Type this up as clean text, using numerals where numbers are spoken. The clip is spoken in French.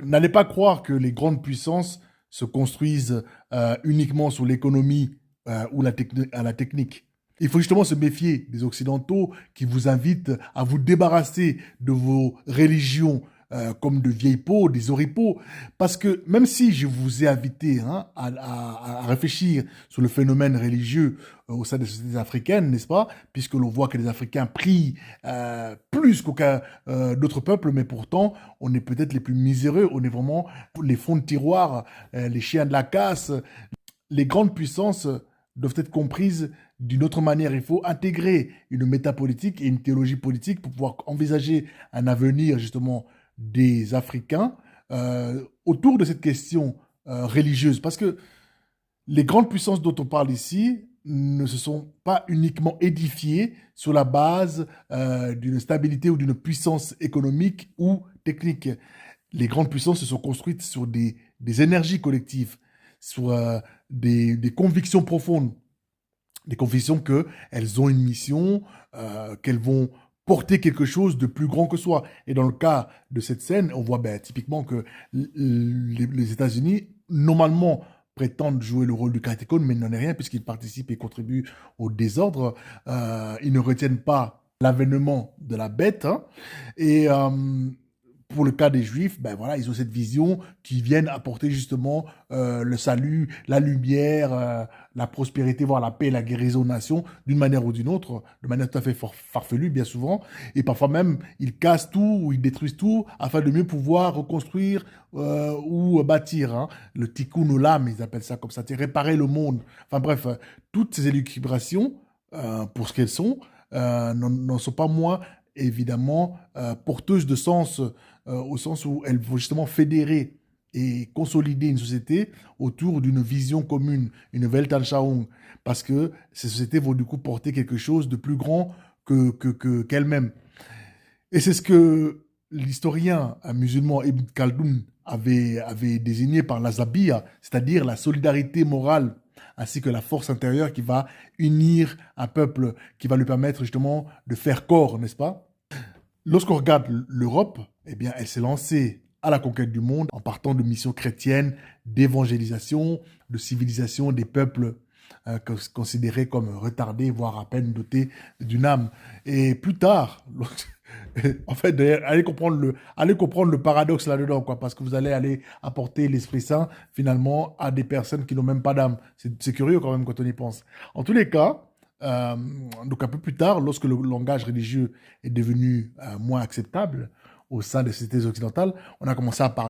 N'allez pas croire que les grandes puissances se construisent uniquement sur l'économie ou à la technique. Il faut justement se méfier des Occidentaux qui vous invitent à vous débarrasser de vos religions comme de vieilles peaux, des oripeaux. Parce que même si je vous ai invité hein, à réfléchir sur le phénomène religieux au sein des sociétés africaines, n'est-ce pas? Puisque l'on voit que les Africains prient plus qu'aucun d'autres peuples, mais pourtant, on est peut-être les plus miséreux, on est vraiment les fonds de tiroir, les chiens de la casse. Les grandes puissances doivent être comprises d'une autre manière. Il faut intégrer une métapolitique et une théologie politique pour pouvoir envisager un avenir justement des Africains autour de cette question religieuse. Parce que les grandes puissances dont on parle ici ne se sont pas uniquement édifiées sur la base d'une stabilité ou d'une puissance économique ou technique. Les grandes puissances se sont construites sur des énergies collectives, sur des convictions profondes, des convictions qu'elles ont une mission, qu'elles vont porter quelque chose de plus grand que soi. Et dans le cas de cette scène, on voit ben, typiquement que les États-Unis, normalement, prétendent jouer le rôle du catéchone, mais n'en est rien puisqu'ils participent et contribuent au désordre. Ils ne retiennent pas l'avènement de la bête. Hein, et pour le cas des Juifs, ben voilà, ils ont cette vision qui viennent apporter justement le salut, la lumière, la prospérité, voire la paix, la guérison aux nations, d'une manière ou d'une autre, de manière tout à fait farfelue, bien souvent. Et parfois même, ils cassent tout ou ils détruisent tout afin de mieux pouvoir reconstruire ou bâtir. Hein. Le tikkun olam, ils appellent ça comme ça, c'est réparer le monde. Enfin bref, toutes ces élucubrations, pour ce qu'elles sont, n'en sont pas moins évidemment porteuses de sens au sens où elles vont justement fédérer et consolider une société autour d'une vision commune, une Weltanschauung, parce que ces sociétés vont du coup porter quelque chose de plus grand qu'elles-mêmes. Et c'est ce que l'historien musulman Ibn Khaldoun avait désigné par la zabia, c'est-à-dire la solidarité morale ainsi que la force intérieure qui va unir un peuple, qui va lui permettre justement de faire corps, n'est-ce pas? Lorsqu'on regarde l'Europe, eh bien, elle s'est lancée à la conquête du monde en partant de missions chrétiennes, d'évangélisation, de civilisation des peuples considérés comme retardés, voire à peine dotés d'une âme. Et plus tard, en fait, d'ailleurs, allez comprendre le paradoxe là-dedans, quoi, parce que vous allez aller apporter l'Esprit Saint, finalement, à des personnes qui n'ont même pas d'âme. C'est curieux quand même quand on y pense. En tous les cas, euh, donc un peu plus tard, lorsque le langage religieux est devenu moins acceptable au sein des sociétés occidentales, on a commencé à parler